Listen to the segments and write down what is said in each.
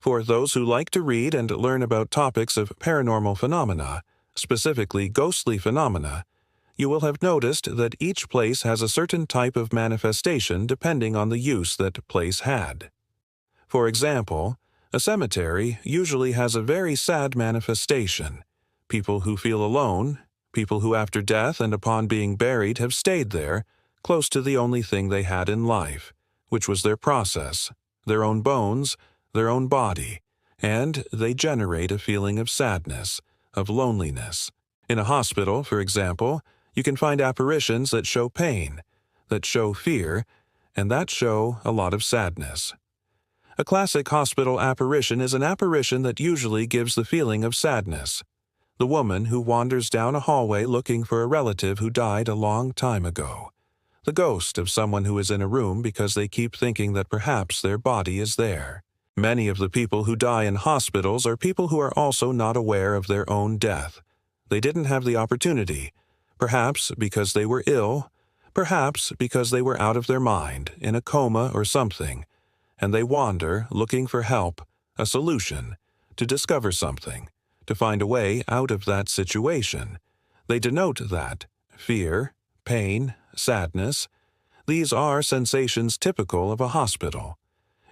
For those who like to read and learn about topics of paranormal phenomena, specifically ghostly phenomena, you will have noticed that each place has a certain type of manifestation depending on the use that place had. For example, a cemetery usually has a very sad manifestation. People who feel alone, people who after death and upon being buried have stayed there, close to the only thing they had in life, which was their process, their own bones, their own body, and they generate a feeling of sadness, of loneliness. In a hospital, for example, you can find apparitions that show pain, that show fear, and that show a lot of sadness. A classic hospital apparition is an apparition that usually gives the feeling of sadness. The woman who wanders down a hallway looking for a relative who died a long time ago. The ghost of someone who is in a room because they keep thinking that perhaps their body is there. Many of the people who die in hospitals are people who are also not aware of their own death. They didn't have the opportunity, perhaps because they were ill, perhaps because they were out of their mind, in a coma or something, and they wander looking for help, a solution, to discover something, to find a way out of that situation. They denote that fear, pain, sadness. These are sensations typical of a hospital.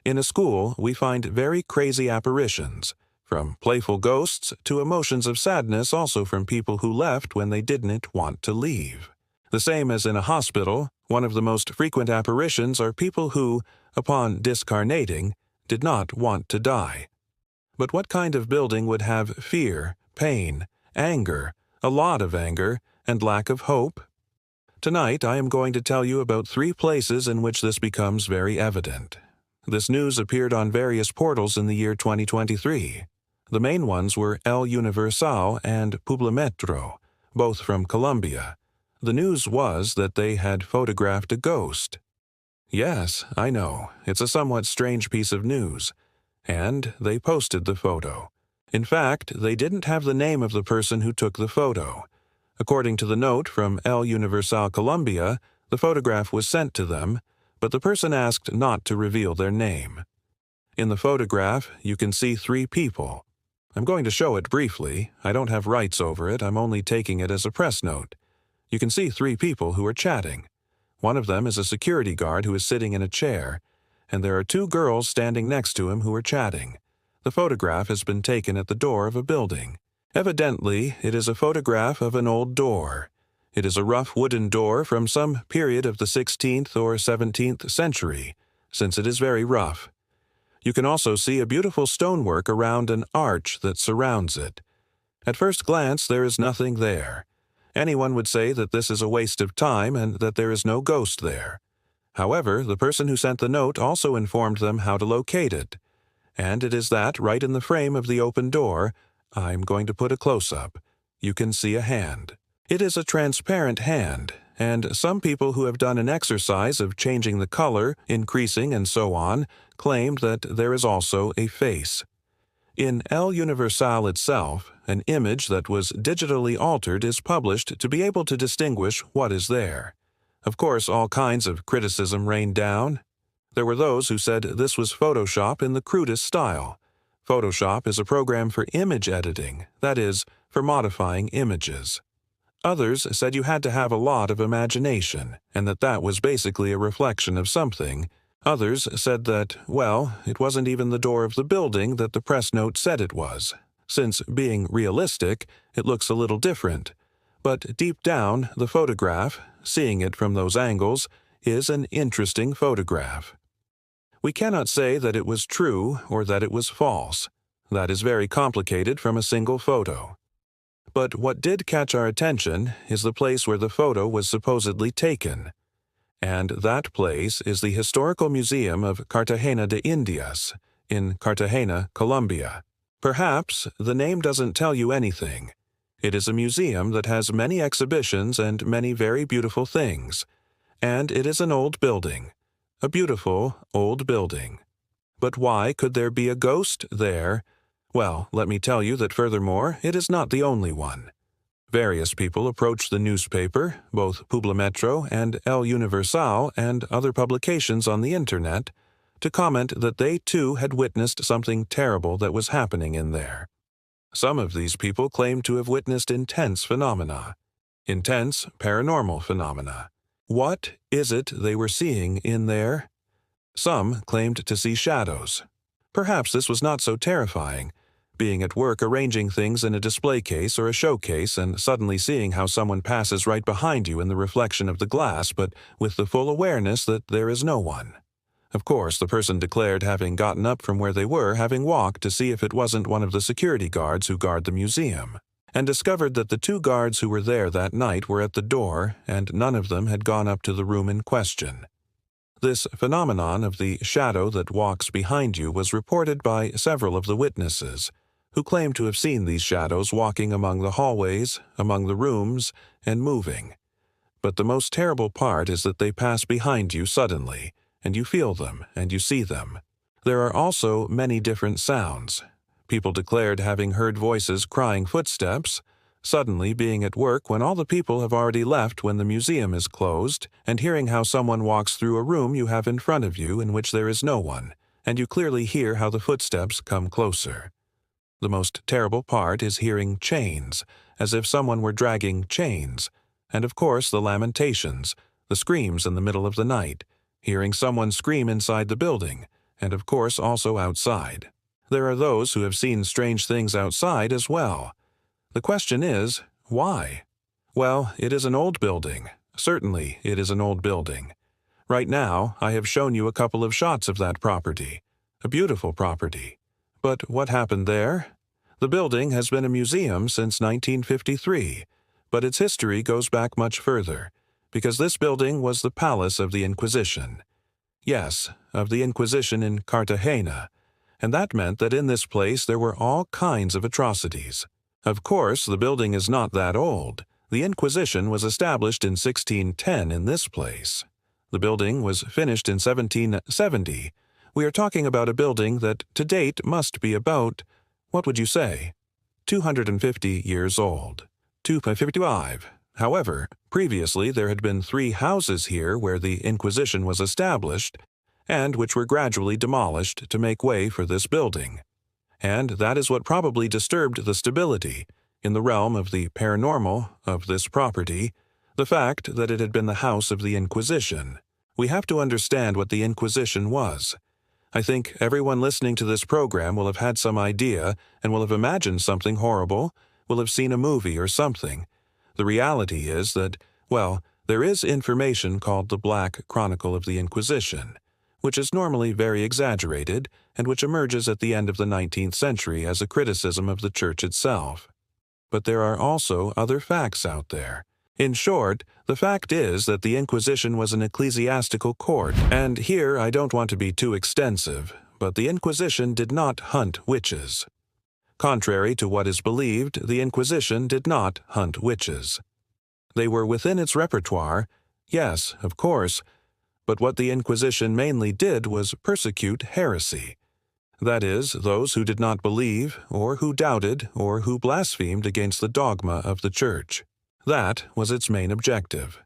In a school, we find very crazy apparitions, from playful ghosts to emotions of sadness also from people who left when they didn't want to leave. The same as in a hospital, one of the most frequent apparitions are people who, upon discarnating, did not want to die. But what kind of building would have fear, pain, anger, a lot of anger, and lack of hope? Tonight I am going to tell you about 3 places in which this becomes very evident. This news appeared on various portals in the year 2023. The main ones were El Universal and Publimetro, both from Colombia. The news was that they had photographed a ghost. Yes, I know, it's a somewhat strange piece of news. And they posted the photo. In fact, they didn't have the name of the person who took the photo. According to the note from El Universal Colombia, the photograph was sent to them, but the person asked not to reveal their name. In the photograph, you can see 3 people. I'm going to show it briefly. I don't have rights over it. I'm only taking it as a press note. You can see 3 people who are chatting. One of them is a security guard who is sitting in a chair, and there are 2 girls standing next to him who are chatting. The photograph has been taken at the door of a building. Evidently, it is a photograph of an old door. It is a rough wooden door from some period of the 16th or 17th century, since it is very rough. You can also see a beautiful stonework around an arch that surrounds it. At first glance, there is nothing there. Anyone would say that this is a waste of time and that there is no ghost there. However, the person who sent the note also informed them how to locate it. And it is that right in the frame of the open door. I'm going to put a close-up. You can see a hand. It is a transparent hand, and some people who have done an exercise of changing the color, increasing, and so on, claimed that there is also a face. In El Universal itself, an image that was digitally altered is published to be able to distinguish what is there. Of course, all kinds of criticism rained down. There were those who said this was Photoshop in the crudest style. Photoshop is a program for image editing, that is, for modifying images. Others said you had to have a lot of imagination, and that was basically a reflection of something. Others said that, well, it wasn't even the door of the building that the press note said it was, since, being realistic, it looks a little different. But deep down, the photograph, seeing it from those angles, is an interesting photograph. We cannot say that it was true or that it was false. That is very complicated from a single photo. But what did catch our attention is the place where the photo was supposedly taken. And that place is the Historical Museum of Cartagena de Indias in Cartagena, Colombia. Perhaps the name doesn't tell you anything. It is a museum that has many exhibitions and many very beautiful things. And it is an old building. A beautiful old building. But why could there be a ghost there? Well, let me tell you that furthermore, it is not the only one. Various people approached the newspaper, both Publimetro and El Universal and other publications on the internet, to comment that they too had witnessed something terrible that was happening in there. Some of these people claimed to have witnessed intense phenomena, intense paranormal phenomena. What is it they were seeing in there? Some claimed to see shadows. Perhaps this was not so terrifying, being at work arranging things in a display case or a showcase and suddenly seeing how someone passes right behind you in the reflection of the glass, but with the full awareness that there is no one. Of course, the person declared having gotten up from where they were, having walked to see if it wasn't one of the security guards who guard the museum, and discovered that the 2 guards who were there that night were at the door, and none of them had gone up to the room in question. This phenomenon of the shadow that walks behind you was reported by several of the witnesses, who claimed to have seen these shadows walking among the hallways, among the rooms, and moving. But the most terrible part is that they pass behind you suddenly, and you feel them, and you see them. There are also many different sounds. People declared having heard voices crying footsteps, suddenly being at work when all the people have already left when the museum is closed, and hearing how someone walks through a room you have in front of you in which there is no one, and you clearly hear how the footsteps come closer. The most terrible part is hearing chains, as if someone were dragging chains, and of course the lamentations, the screams in the middle of the night, hearing someone scream inside the building, and of course also outside. There are those who have seen strange things outside as well. The question is, why? Well, it is an old building. Certainly, it is an old building. Right now, I have shown you a couple of shots of that property. A beautiful property. But what happened there? The building has been a museum since 1953, but its history goes back much further, because this building was the palace of the Inquisition. Yes, of the Inquisition in Cartagena, and that meant that in this place there were all kinds of atrocities. Of course, the building is not that old. The Inquisition was established in 1610 in this place. The building was finished in 1770. We are talking about a building that to date must be about, what would you say, 250 years old. 255. However, previously there had been 3 houses here where the Inquisition was established, and which were gradually demolished to make way for this building. And that is what probably disturbed the stability, in the realm of the paranormal, of this property, the fact that it had been the house of the Inquisition. We have to understand what the Inquisition was. I think everyone listening to this program will have had some idea and will have imagined something horrible, will have seen a movie or something. The reality is that, well, there is information called the Black Chronicle of the Inquisition, which is normally very exaggerated and which emerges at the end of the 19th century as a criticism of the Church itself. But there are also other facts out there. In short, the fact is that the Inquisition was an ecclesiastical court, and here I don't want to be too extensive, but the Inquisition did not hunt witches. Contrary to what is believed, the Inquisition did not hunt witches. They were within its repertoire, yes, of course, but what the Inquisition mainly did was persecute heresy. That is, those who did not believe, or who doubted, or who blasphemed against the dogma of the Church. That was its main objective.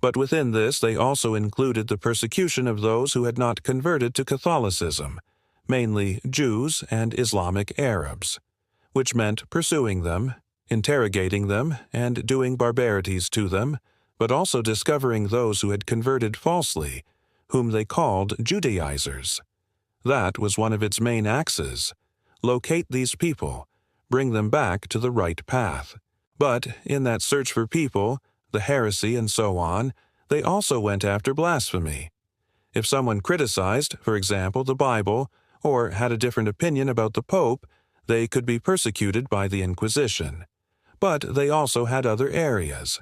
But within this they also included the persecution of those who had not converted to Catholicism, mainly Jews and Islamic Arabs, which meant pursuing them, interrogating them, and doing barbarities to them, but also discovering those who had converted falsely, whom they called Judaizers. That was one of its main axes. Locate these people, bring them back to the right path. But in that search for people, the heresy and so on, they also went after blasphemy. If someone criticized, for example, the Bible, or had a different opinion about the Pope, they could be persecuted by the Inquisition. But they also had other areas.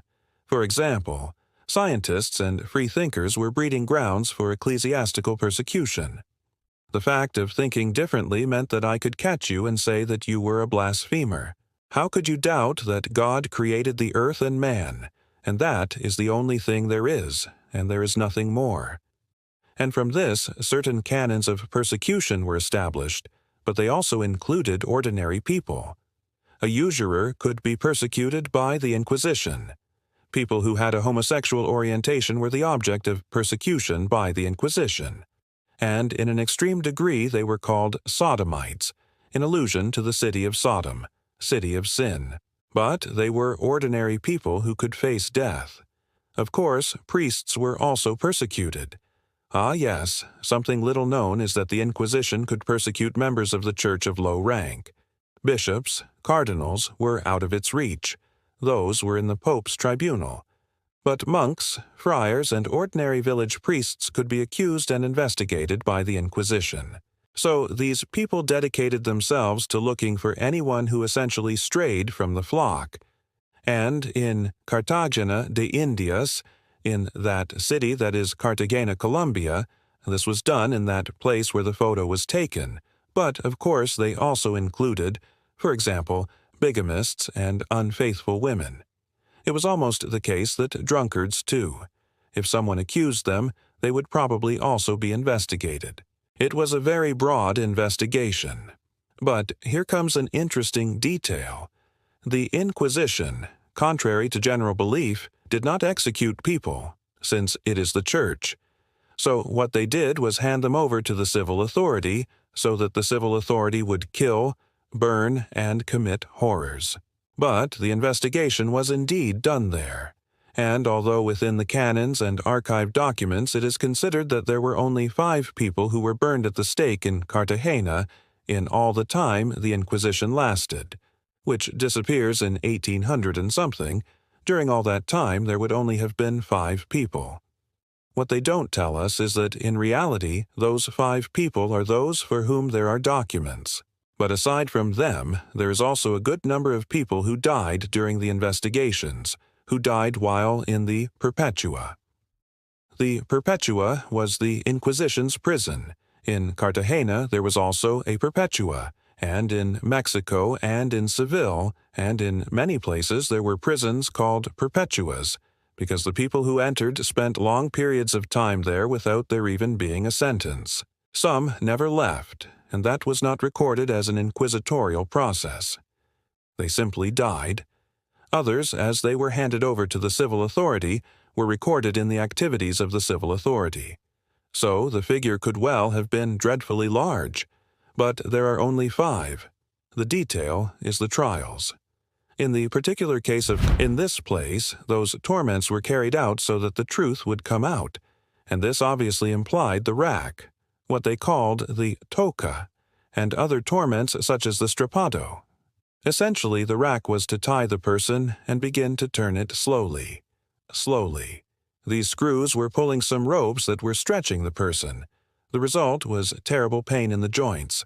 For example, scientists and freethinkers were breeding grounds for ecclesiastical persecution. The fact of thinking differently meant that I could catch you and say that you were a blasphemer. How could you doubt that God created the earth and man, and that is the only thing there is, and there is nothing more? And from this, certain canons of persecution were established, but they also included ordinary people. A usurer could be persecuted by the Inquisition. People who had a homosexual orientation were the object of persecution by the Inquisition. and in an extreme degree they were called sodomites, in allusion to the city of Sodom, city of sin. But they were ordinary people who could face death. Of course, priests were also persecuted. Ah yes, something little known is that the Inquisition could persecute members of the church of low rank. Bishops, cardinals, were out of its reach. Those were in the Pope's tribunal. But monks, friars, and ordinary village priests could be accused and investigated by the Inquisition. So these people dedicated themselves to looking for anyone who essentially strayed from the flock. And in Cartagena de Indias, in that city that is Cartagena, Colombia, this was done in that place where the photo was taken, but of course they also included, for example, bigamists and unfaithful women. It was almost the case that drunkards too. If someone accused them, they would probably also be investigated. It was a very broad investigation. But here comes an interesting detail. The Inquisition, contrary to general belief, did not execute people, since it is the church. So what they did was hand them over to the civil authority, so that the civil authority would kill, burn, and commit horrors. But the investigation was indeed done there. And although within the canons and archived documents it is considered that there were only 5 people who were burned at the stake in Cartagena in all the time the Inquisition lasted, which disappears in 1800 and something, during all that time there would only have been 5 people. What they don't tell us is that in reality those 5 people are those for whom there are documents. But aside from them, there is also a good number of people who died during the investigations, who died while in the Perpetua. The Perpetua was the Inquisition's prison. In Cartagena there was also a Perpetua, and in Mexico and in Seville, and in many places there were prisons called Perpetuas, because the people who entered spent long periods of time there without there even being a sentence. Some never left, and that was not recorded as an inquisitorial process. They simply died. Others, as they were handed over to the civil authority, were recorded in the activities of the civil authority. So the figure could well have been dreadfully large. But there are only 5. The detail is the trials. In the particular case in this place, those torments were carried out so that the truth would come out, and this obviously implied the rack, what they called the toca, and other torments such as the strappado. Essentially, the rack was to tie the person and begin to turn it slowly. Slowly. These screws were pulling some ropes that were stretching the person. The result was terrible pain in the joints.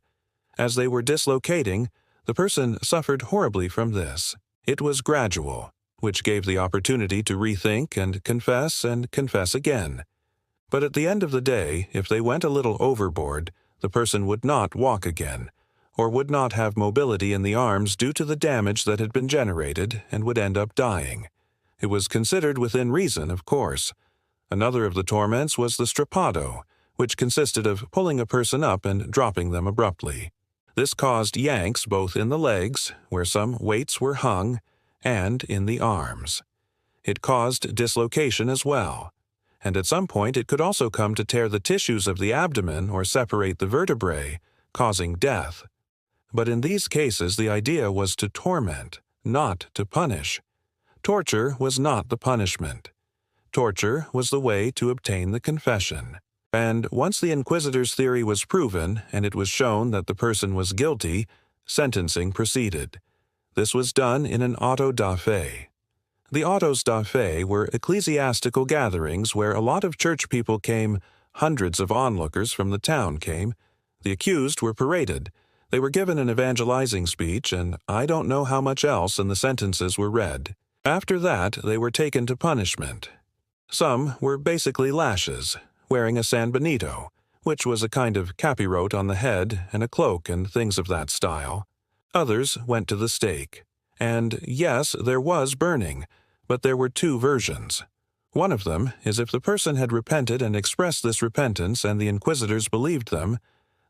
As they were dislocating, the person suffered horribly from this. It was gradual, which gave the opportunity to rethink and confess again. But at the end of the day, if they went a little overboard, the person would not walk again, or would not have mobility in the arms due to the damage that had been generated and would end up dying. It was considered within reason, of course. Another of the torments was the strappado, which consisted of pulling a person up and dropping them abruptly. This caused yanks both in the legs, where some weights were hung, and in the arms. It caused dislocation as well, and at some point it could also come to tear the tissues of the abdomen or separate the vertebrae, causing death. But in these cases the idea was to torment, not to punish. Torture was not the punishment. Torture was the way to obtain the confession. And once the inquisitor's theory was proven and it was shown that the person was guilty, sentencing proceeded. This was done in an auto da fe. The autos da fe were ecclesiastical gatherings where a lot of church people came, hundreds of onlookers from the town came. The accused were paraded. They were given an evangelizing speech, and I don't know how much else, and the sentences were read. After that, they were taken to punishment. Some were basically lashes, wearing a San Benito, which was a kind of capirote on the head and a cloak and things of that style. Others went to the stake. And yes, there was burning, but there were 2 versions. One of them is if the person had repented and expressed this repentance and the inquisitors believed them,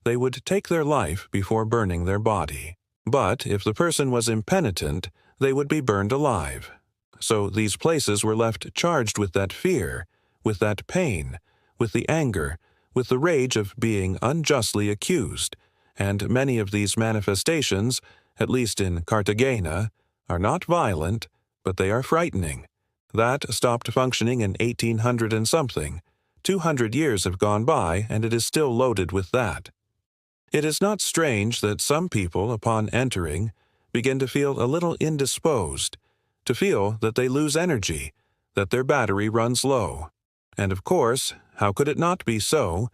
they would take their life before burning their body. But if the person was impenitent, they would be burned alive. So these places were left charged with that fear, with that pain, with the anger, with the rage of being unjustly accused, and many of these manifestations, at least in Cartagena, are not violent, but they are frightening. That stopped functioning in 1800 and something. 200 years have gone by, and it is still loaded with that. It is not strange that some people, upon entering, begin to feel a little indisposed, to feel that they lose energy, that their battery runs low. And of course, how could it not be so,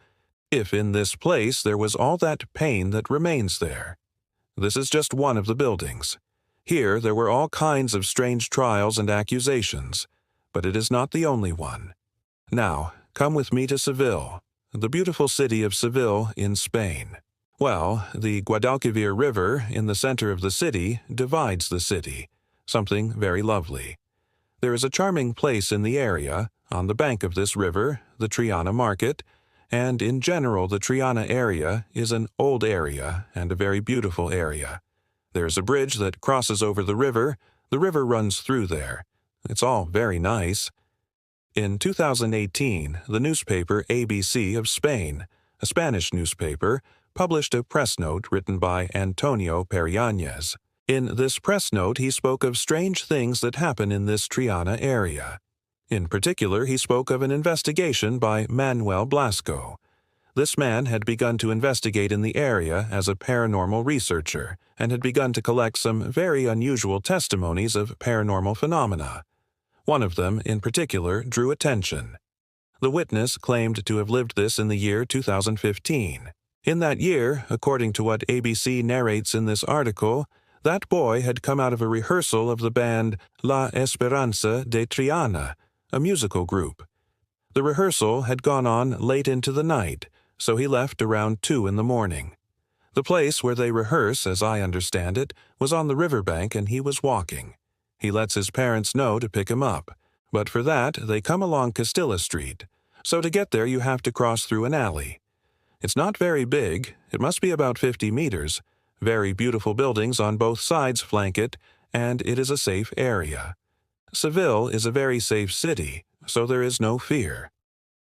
if in this place there was all that pain that remains there? This is just one of the buildings. Here there were all kinds of strange trials and accusations, but it is not the only one. Now, come with me to Seville, the beautiful city of Seville in Spain. Well, the Guadalquivir River in the center of the city divides the city, something very lovely. There is a charming place in the area, on the bank of this river, the Triana Market, and in general the Triana area is an old area and a very beautiful area. There is a bridge that crosses over the river runs through there. It's all very nice. In 2018, the newspaper ABC of Spain, a Spanish newspaper, published a press note written by Antonio Periañez. In this press note, he spoke of strange things that happen in this Triana area. In particular, he spoke of an investigation by Manuel Blasco. This man had begun to investigate in the area as a paranormal researcher and had begun to collect some very unusual testimonies of paranormal phenomena. One of them, in particular, drew attention. The witness claimed to have lived this in the year 2015. In that year, according to what ABC narrates in this article, that boy had come out of a rehearsal of the band La Esperanza de Triana, a musical group. The rehearsal had gone on late into the night, so he left around 2 in the morning. The place where they rehearse, as I understand it, was on the riverbank and he was walking. He lets his parents know to pick him up, but for that they come along Castilla Street, so to get there you have to cross through an alley. It's not very big, it must be about 50 meters, very beautiful buildings on both sides flank it, and it is a safe area. Seville is a very safe city, so there is no fear.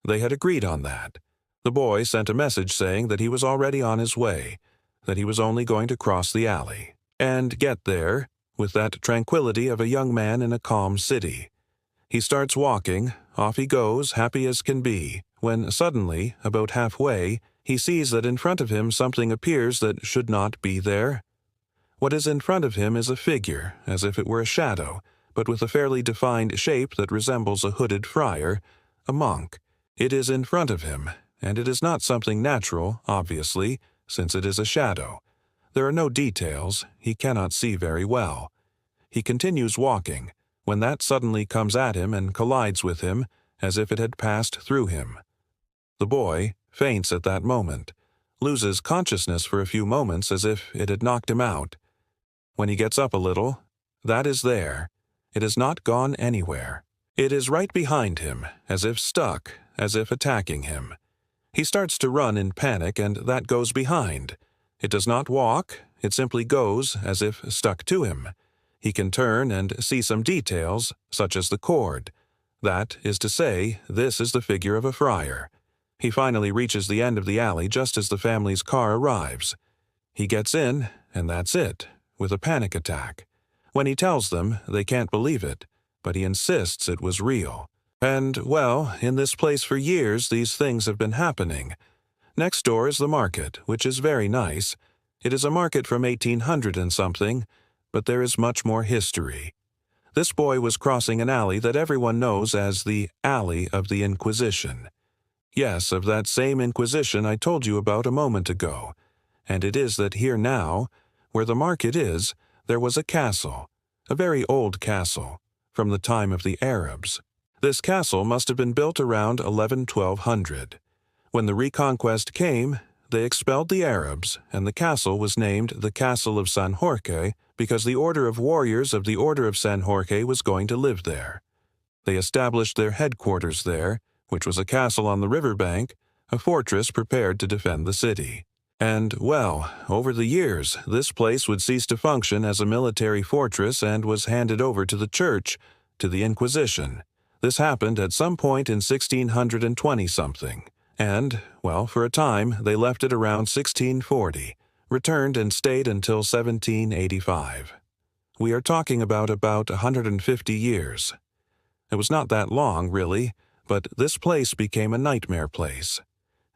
They had agreed on that. The boy sent a message saying that he was already on his way, that he was only going to cross the alley, and get there, with that tranquility of a young man in a calm city. He starts walking, off he goes, happy as can be, when suddenly, about halfway, he sees that in front of him something appears that should not be there. What is in front of him is a figure, as if it were a shadow, but with a fairly defined shape that resembles a hooded friar, a monk. It is in front of him, and it is not something natural, obviously, since it is a shadow. There are no details, he cannot see very well. He continues walking, when that suddenly comes at him and collides with him, as if it had passed through him. The boy faints at that moment, loses consciousness for a few moments as if it had knocked him out. When he gets up a little, that is there. It has not gone anywhere. It is right behind him, as if stuck, as if attacking him. He starts to run in panic, and that goes behind. It does not walk, it simply goes as if stuck to him. He can turn and see some details, such as the cord. That is to say, this is the figure of a friar. He finally reaches the end of the alley just as the family's car arrives. He gets in, and that's it, with a panic attack. When he tells them, they can't believe it, but he insists it was real. And, well, in this place for years these things have been happening. Next door is the market, which is very nice. It is a market from 1800 and something, but there is much more history. This boy was crossing an alley that everyone knows as the Alley of the Inquisition. Yes, of that same Inquisition I told you about a moment ago. And it is that here now, where the market is, there was a castle, a very old castle, from the time of the Arabs. This castle must have been built around 1100. When the Reconquest came, they expelled the Arabs, and the castle was named the Castle of San Jorge because the order of warriors of the Order of San Jorge was going to live there. They established their headquarters there, which was a castle on the riverbank, a fortress prepared to defend the city. And, well, over the years, this place would cease to function as a military fortress and was handed over to the church, to the Inquisition. This happened at some point in 1620-something, And, well, for a time they left it around 1640, returned and stayed until 1785. We are talking about 150 years. It was not that long, really, but this place became a nightmare place.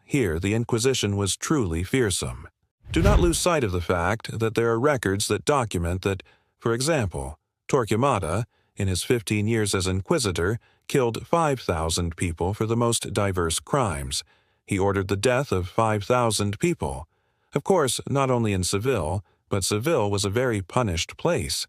Here the Inquisition was truly fearsome. Do not lose sight of the fact that there are records that document that, for example, Torquemada, in his 15 years as Inquisitor, killed 5,000 people for the most diverse crimes. He ordered the death of 5,000 people. Of course, not only in Seville, but Seville was a very punished place.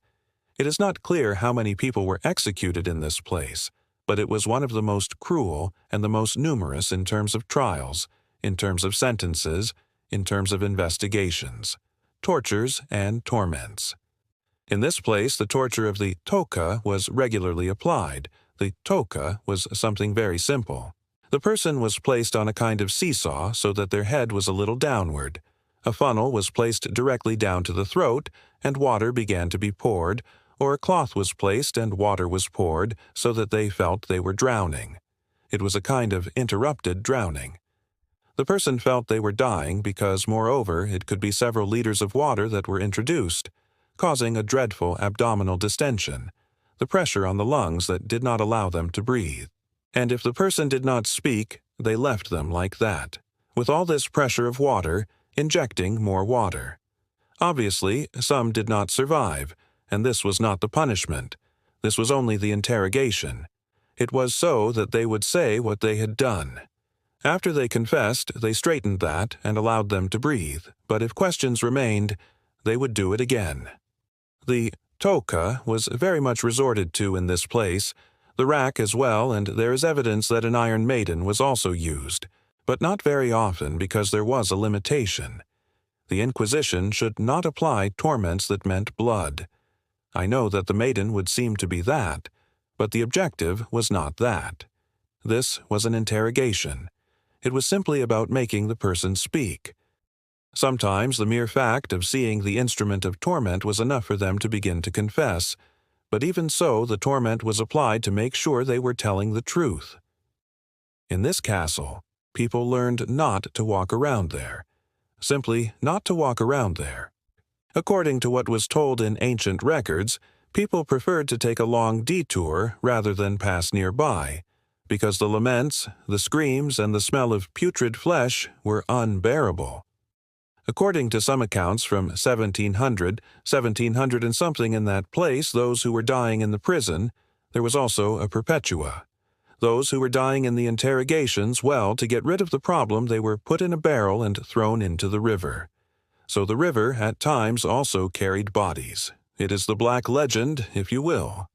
It is not clear how many people were executed in this place, but it was one of the most cruel and the most numerous in terms of trials, in terms of sentences, in terms of investigations, tortures, and torments. In this place, the torture of the toca was regularly applied. The toca was something very simple. The person was placed on a kind of seesaw so that their head was a little downward. A funnel was placed directly down to the throat, and water began to be poured, or a cloth was placed and water was poured so that they felt they were drowning. It was a kind of interrupted drowning. The person felt they were dying because, moreover, it could be several liters of water that were introduced, causing a dreadful abdominal distension, the pressure on the lungs that did not allow them to breathe. And if the person did not speak, they left them like that, with all this pressure of water, injecting more water. Obviously, some did not survive, and this was not the punishment. This was only the interrogation. It was so that they would say what they had done. After they confessed, they straightened that and allowed them to breathe, but if questions remained, they would do it again. The toca was very much resorted to in this place, the rack as well, and there is evidence that an iron maiden was also used, but not very often because there was a limitation. The Inquisition should not apply torments that meant blood. I know that the maiden would seem to be that, but the objective was not that. This was an interrogation. It was simply about making the person speak. Sometimes the mere fact of seeing the instrument of torment was enough for them to begin to confess, but even so the torment was applied to make sure they were telling the truth. In this castle, people learned not to walk around there. Simply not to walk around there. According to what was told in ancient records, people preferred to take a long detour rather than pass nearby, because the laments, the screams, and the smell of putrid flesh were unbearable. According to some accounts from 1700 and something in that place, those who were dying in the prison, there was also a perpetua. Those who were dying in the interrogations, well, to get rid of the problem, they were put in a barrel and thrown into the river. So the river at times also carried bodies. It is the black legend, if you will.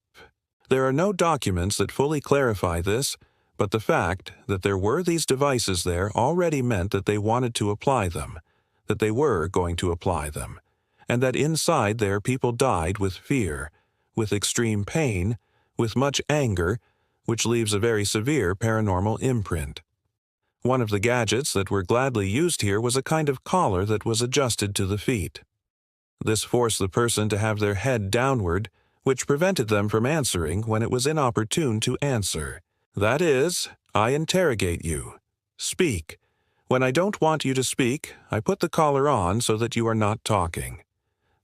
There are no documents that fully clarify this, but the fact that there were these devices there already meant that they wanted to apply them, that they were going to apply them, and that inside there people died with fear, with extreme pain, with much anger, which leaves a very severe paranormal imprint. One of the gadgets that were gladly used here was a kind of collar that was adjusted to the feet. This forced the person to have their head downward, which prevented them from answering when it was inopportune to answer. That is, I interrogate you. Speak. When I don't want you to speak, I put the collar on so that you are not talking.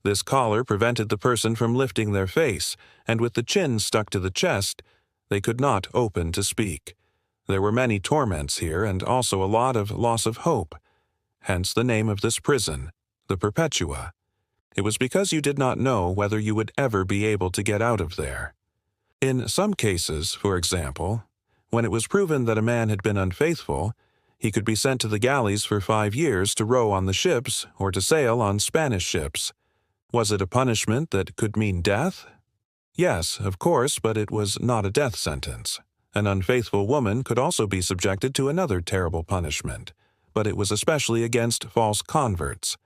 This collar prevented the person from lifting their face, and with the chin stuck to the chest, they could not open to speak. There were many torments here, and also a lot of loss of hope. Hence the name of this prison, the Perpetua. It was because you did not know whether you would ever be able to get out of there. In some cases, for example, when it was proven that a man had been unfaithful, he could be sent to the galleys for 5 years to row on the ships or to sail on Spanish ships. Was it a punishment that could mean death? Yes, of course, but it was not a death sentence. An unfaithful woman could also be subjected to another terrible punishment, but it was especially against false converts.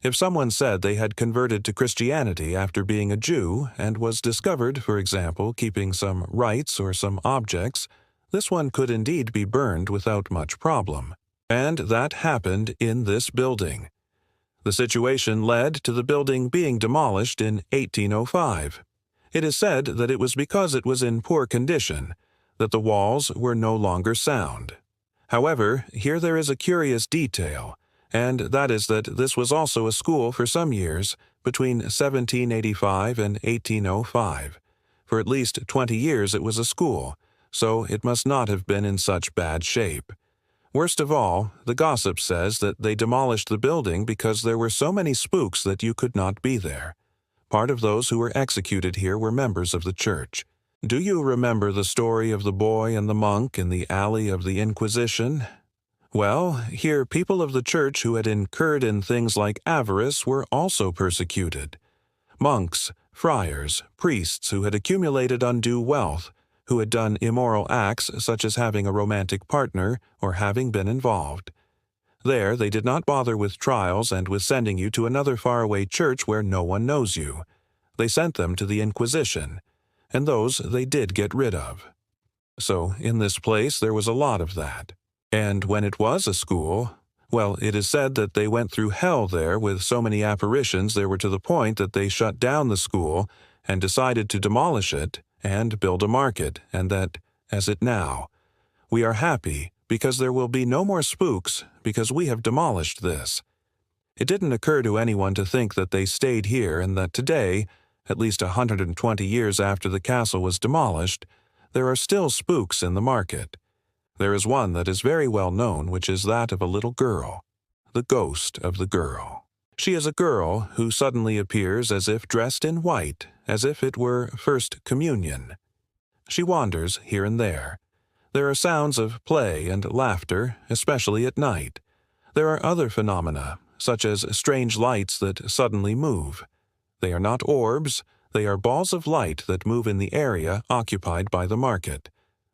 If someone said they had converted to Christianity after being a Jew and was discovered, for example, keeping some rites or some objects, this one could indeed be burned without much problem. And that happened in this building. The situation led to the building being demolished in 1805. It is said that it was because it was in poor condition, that the walls were no longer sound. However, here there is a curious detail, and that is that this was also a school for some years between 1785 and 1805. For at least 20 years it was a school, so it must not have been in such bad shape. Worst of all, the gossip says that they demolished the building because there were so many spooks that you could not be there. Part of those who were executed here were members of the church. Do you remember the story of the boy and the monk in the alley of the Inquisition? Well, here people of the church who had incurred in things like avarice were also persecuted. Monks, friars, priests who had accumulated undue wealth, who had done immoral acts such as having a romantic partner or having been involved. There they did not bother with trials and with sending you to another faraway church where no one knows you. They sent them to the Inquisition, and those they did get rid of. So in this place there was a lot of that. And when it was a school, well, it is said that they went through hell there with so many apparitions there were to the point that they shut down the school and decided to demolish it and build a market, and that, as it now, we are happy because there will be no more spooks because we have demolished this. It didn't occur to anyone to think that they stayed here and that today, at least 120 years after the castle was demolished, there are still spooks in the market. There is one that is very well known, which is that of a little girl, the ghost of the girl. She is a girl who suddenly appears as if dressed in white, as if it were First Communion. She wanders here and there. There are sounds of play and laughter, especially at night. There are other phenomena, such as strange lights that suddenly move. They are not orbs, they are balls of light that move in the area occupied by the market.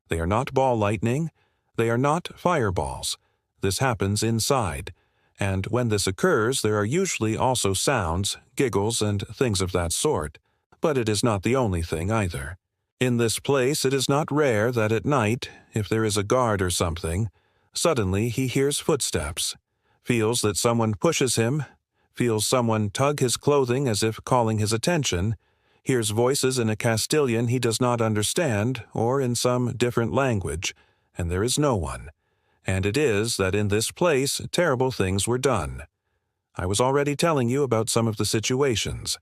They are not ball lightning, they are not fireballs. This happens inside, and when this occurs there are usually also sounds, giggles, and things of that sort. But it is not the only thing either. In this place it is not rare that at night, if there is a guard or something, suddenly he hears footsteps, feels that someone pushes him, feels someone tug his clothing as if calling his attention, hears voices in a Castilian he does not understand or in some different language, and there is no one. And it is that in this place terrible things were done. I was already telling you about some of the situations.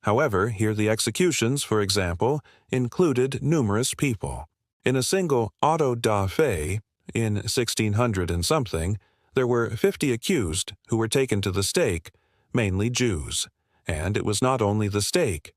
However, here the executions, for example, included numerous people. In a single auto da fe, in 1600 and something, there were 50 accused who were taken to the stake, mainly Jews. And it was not only the stake.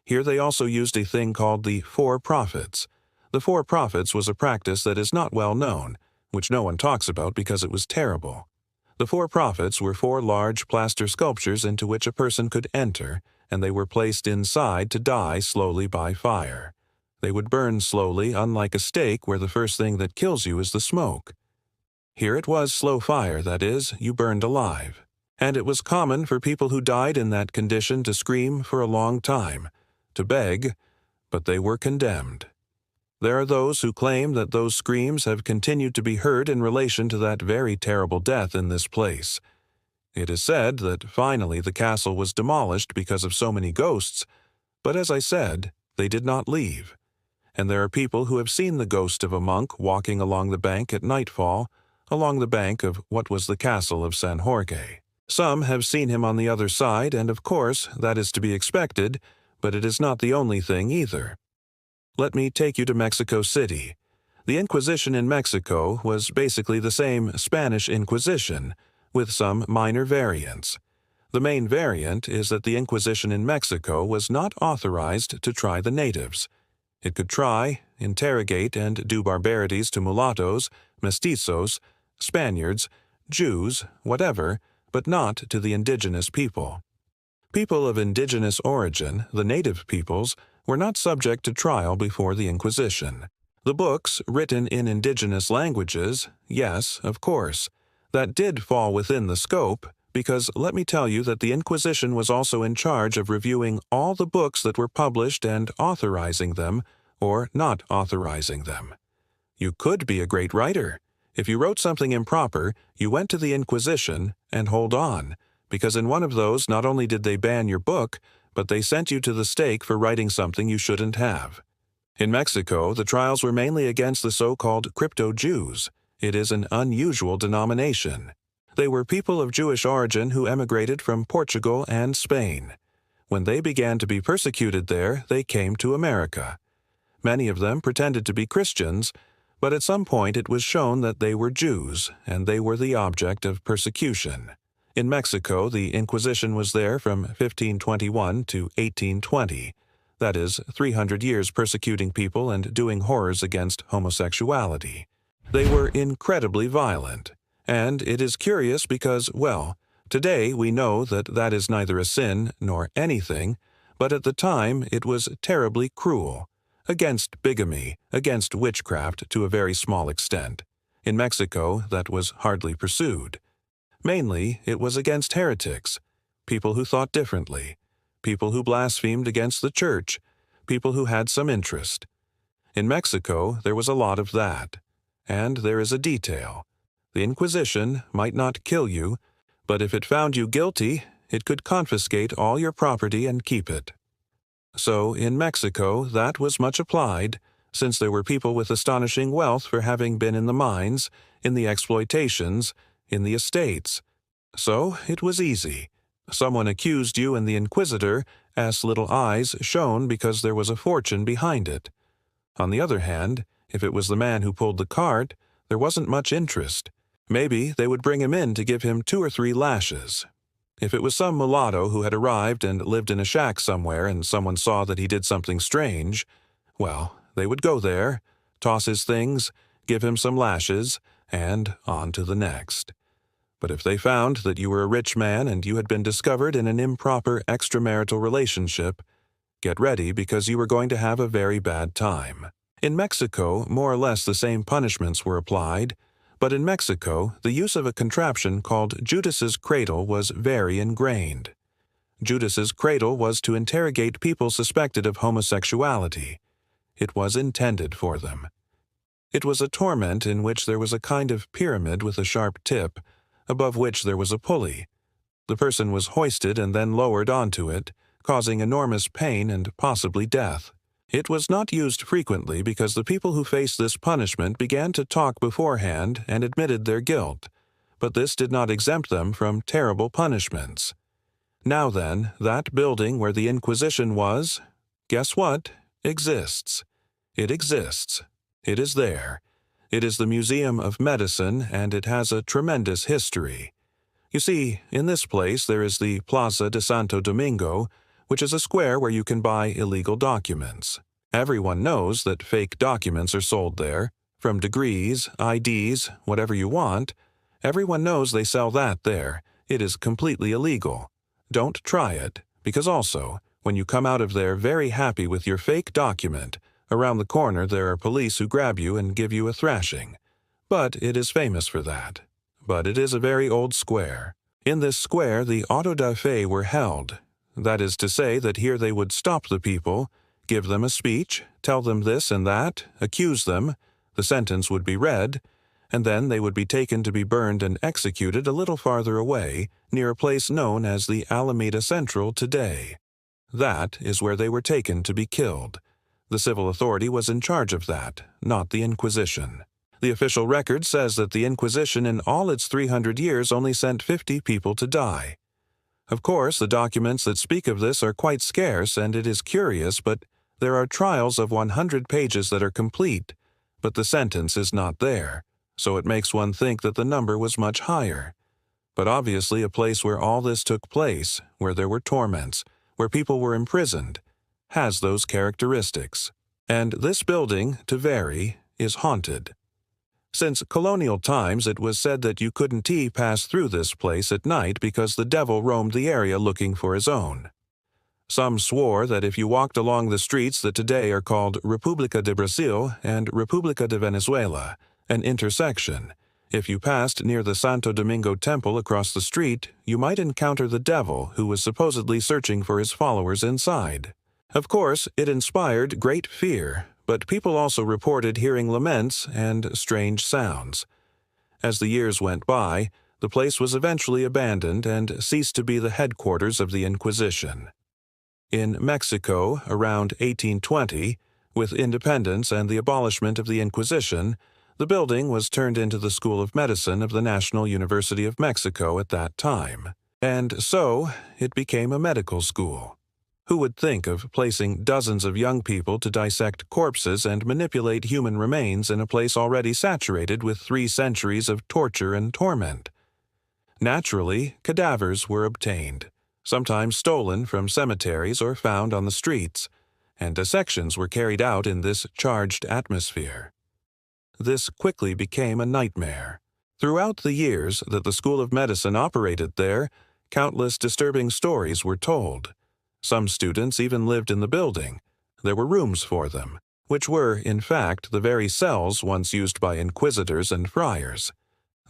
Here they also used a thing called the Four Prophets. The Four Prophets was a practice that is not well known, which no one talks about because it was terrible. The Four Prophets were 4 large plaster sculptures into which a person could enter, and they were placed inside to die slowly by fire. They would burn slowly, unlike a stake where the first thing that kills you is the smoke. Here it was slow fire, that is, you burned alive. And it was common for people who died in that condition to scream for a long time, to beg, but they were condemned. There are those who claim that those screams have continued to be heard in relation to that very terrible death in this place. It is said that finally the castle was demolished because of so many ghosts, but as I said, they did not leave. And there are people who have seen the ghost of a monk walking along the bank at nightfall, along the bank of what was the castle of San Jorge. Some have seen him on the other side, and of course that is to be expected, but it is not the only thing either. Let me take you to Mexico City. The Inquisition in Mexico was basically the same Spanish Inquisition, with some minor variants. The main variant is that the Inquisition in Mexico was not authorized to try the natives. It could try, interrogate, and do barbarities to mulattoes, mestizos, Spaniards, Jews, whatever, but not to the indigenous people. People of indigenous origin, the native peoples, were not subject to trial before the Inquisition. The books, written in indigenous languages, yes, of course, that did fall within the scope, because let me tell you that the Inquisition was also in charge of reviewing all the books that were published and authorizing them, or not authorizing them. You could be a great writer. If you wrote something improper, you went to the Inquisition, and hold on, because in one of those not only did they ban your book, but they sent you to the stake for writing something you shouldn't have. In Mexico, the trials were mainly against the so-called crypto-Jews. It is an unusual denomination. They were people of Jewish origin who emigrated from Portugal and Spain. When they began to be persecuted there, they came to America. Many of them pretended to be Christians, but at some point it was shown that they were Jews, and they were the object of persecution. In Mexico, the Inquisition was there from 1521 to 1820. That is, 300 years persecuting people and doing horrors against homosexuality. They were incredibly violent. And it is curious because, well, today we know that that is neither a sin nor anything, but at the time it was terribly cruel. Against bigamy, against witchcraft to a very small extent. In Mexico, that was hardly pursued. Mainly, it was against heretics, people who thought differently, people who blasphemed against the church, people who had some interest. In Mexico, there was a lot of that. And there is a detail. The Inquisition might not kill you, but if it found you guilty, it could confiscate all your property and keep it. So, in Mexico, that was much applied, since there were people with astonishing wealth for having been in the mines, in the exploitations, in the estates. So, it was easy. Someone accused you and the Inquisitor, as little eyes shone because there was a fortune behind it. On the other hand, if it was the man who pulled the cart, there wasn't much interest. Maybe they would bring him in to give him 2 or 3 lashes. If it was some mulatto who had arrived and lived in a shack somewhere and someone saw that he did something strange, well, they would go there, toss his things, give him some lashes, and on to the next. But if they found that you were a rich man and you had been discovered in an improper extramarital relationship, get ready because you were going to have a very bad time. In Mexico, more or less the same punishments were applied, but in Mexico, the use of a contraption called Judas's cradle was very ingrained. Judas's cradle was to interrogate people suspected of homosexuality. It was intended for them. It was a torment in which there was a kind of pyramid with a sharp tip, above which there was a pulley. The person was hoisted and then lowered onto it, causing enormous pain and possibly death. It was not used frequently because the people who faced this punishment began to talk beforehand and admitted their guilt, but this did not exempt them from terrible punishments. Now then, that building where the Inquisition was, guess what? Exists. It exists. It is there. It is the Museum of Medicine, and it has a tremendous history. You see, in this place there is the Plaza de Santo Domingo, which is a square where you can buy illegal documents. Everyone knows that fake documents are sold there, from degrees, IDs, whatever you want. Everyone knows they sell that there. It is completely illegal. Don't try it, because also, when you come out of there very happy with your fake document, around the corner there are police who grab you and give you a thrashing. But it is famous for that. But it is a very old square. In this square the auto da fe were held. That is to say that here they would stop the people, give them a speech, tell them this and that, accuse them, the sentence would be read, and then they would be taken to be burned and executed a little farther away, near a place known as the Alameda Central today. That is where they were taken to be killed. The civil authority was in charge of that, not the Inquisition. The official record says that the Inquisition in all its 300 years only sent 50 people to die. Of course, the documents that speak of this are quite scarce, and it is curious, but there are trials of 100 pages that are complete, but the sentence is not there, so it makes one think that the number was much higher. But obviously a place where all this took place, where there were torments, where people were imprisoned, has those characteristics. And this building, to vary, is haunted. Since colonial times, it was said that you couldn't pass through this place at night because the devil roamed the area looking for his own. Some swore that if you walked along the streets that today are called República de Brasil and República de Venezuela, an intersection, if you passed near the Santo Domingo temple across the street, you might encounter the devil who was supposedly searching for his followers inside. Of course, it inspired great fear, but people also reported hearing laments and strange sounds. As the years went by, the place was eventually abandoned and ceased to be the headquarters of the Inquisition. In Mexico, around 1820, with independence and the abolishment of the Inquisition, The building was turned into the School of Medicine of the National University of Mexico at that time, and so it became a medical school. Who would think of placing dozens of young people to dissect corpses and manipulate human remains in a place already saturated with 3 centuries of torture and torment? Naturally, cadavers were obtained, sometimes stolen from cemeteries or found on the streets, and dissections were carried out in this charged atmosphere. This quickly became a nightmare. Throughout the years that the School of Medicine operated there, countless disturbing stories were told. Some students even lived in the building. There were rooms for them, which were, in fact, the very cells once used by inquisitors and friars.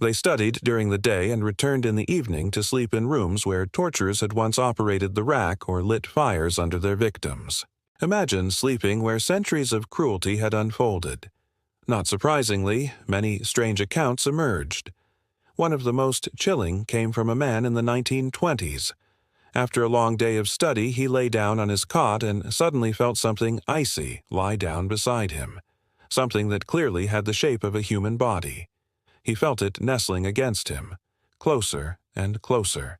They studied during the day and returned in the evening to sleep in rooms where torturers had once operated the rack or lit fires under their victims. Imagine sleeping where centuries of cruelty had unfolded. Not surprisingly, many strange accounts emerged. One of the most chilling came from a man in the 1920s. After a long day of study, he lay down on his cot and suddenly felt something icy lie down beside him, something that clearly had the shape of a human body. He felt it nestling against him, closer and closer.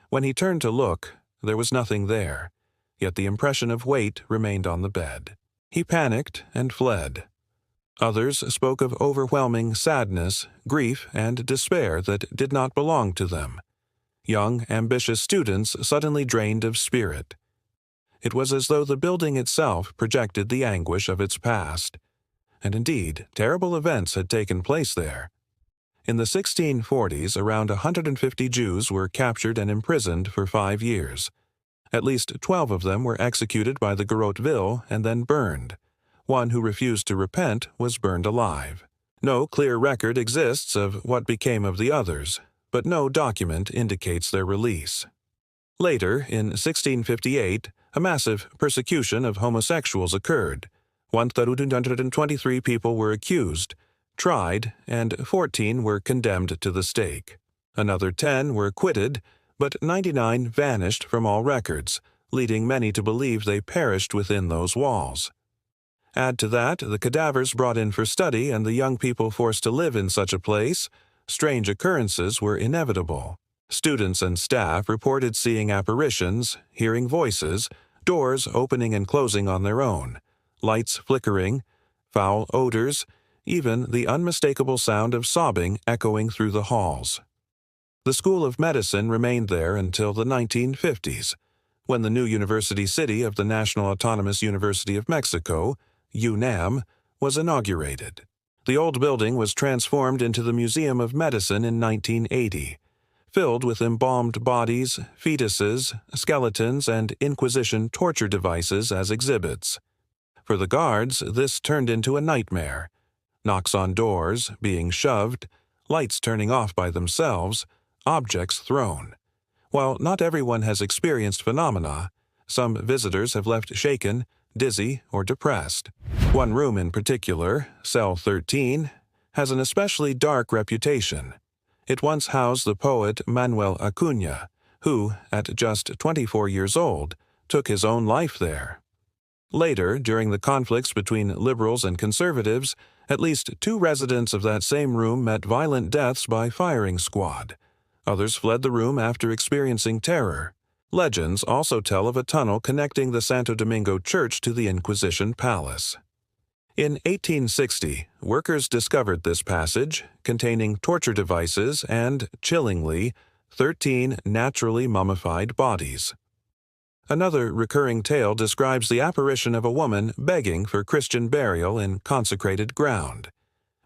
When he turned to look, there was nothing there, yet the impression of weight remained on the bed. He panicked and fled. Others spoke of overwhelming sadness, grief, and despair that did not belong to them. Young, ambitious students suddenly drained of spirit. It was as though the building itself projected the anguish of its past. And indeed, terrible events had taken place there. In the 1640s, around 150 Jews were captured and imprisoned for 5 years. At least 12 of them were executed by the garrote vil and then burned. One who refused to repent was burned alive. No clear record exists of what became of the others, but no document indicates their release. Later, in 1658, a massive persecution of homosexuals occurred. 123 people were accused, tried, and 14 were condemned to the stake. Another 10 were acquitted, but 99 vanished from all records, leading many to believe they perished within those walls. Add to that the cadavers brought in for study and the young people forced to live in such a place, strange occurrences were inevitable. Students and staff reported seeing apparitions, hearing voices, doors opening and closing on their own, lights flickering, foul odors, even the unmistakable sound of sobbing echoing through the halls. The School of Medicine remained there until the 1950s, when the new university city of the National Autonomous University of Mexico, UNAM, was inaugurated. The old building was transformed into the Museum of Medicine in 1980, filled with embalmed bodies, fetuses, skeletons, and Inquisition torture devices as exhibits. For the guards, this turned into a nightmare. Knocks on doors, being shoved, lights turning off by themselves, objects thrown. While not everyone has experienced phenomena, some visitors have left shaken, dizzy, or depressed. One room in particular, Cell 13, has an especially dark reputation. It once housed the poet Manuel Acuña, who, at just 24 years old, took his own life there. Later, during the conflicts between liberals and conservatives, at least 2 residents of that same room met violent deaths by firing squad. Others fled the room after experiencing terror. Legends also tell of a tunnel connecting the Santo Domingo church to the Inquisition palace. In 1860, workers discovered this passage, containing torture devices and, chillingly, 13 naturally mummified bodies. Another recurring tale describes the apparition of a woman begging for Christian burial in consecrated ground.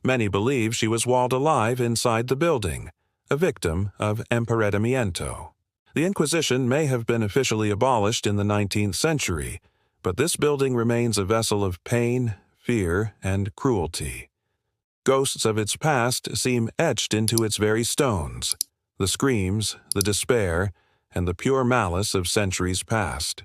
Many believe she was walled alive inside the building, a victim of emparejamiento. The Inquisition may have been officially abolished in the 19th century, but this building remains a vessel of pain, fear, and cruelty. Ghosts of its past seem etched into its very stones, the screams, the despair, and the pure malice of centuries past.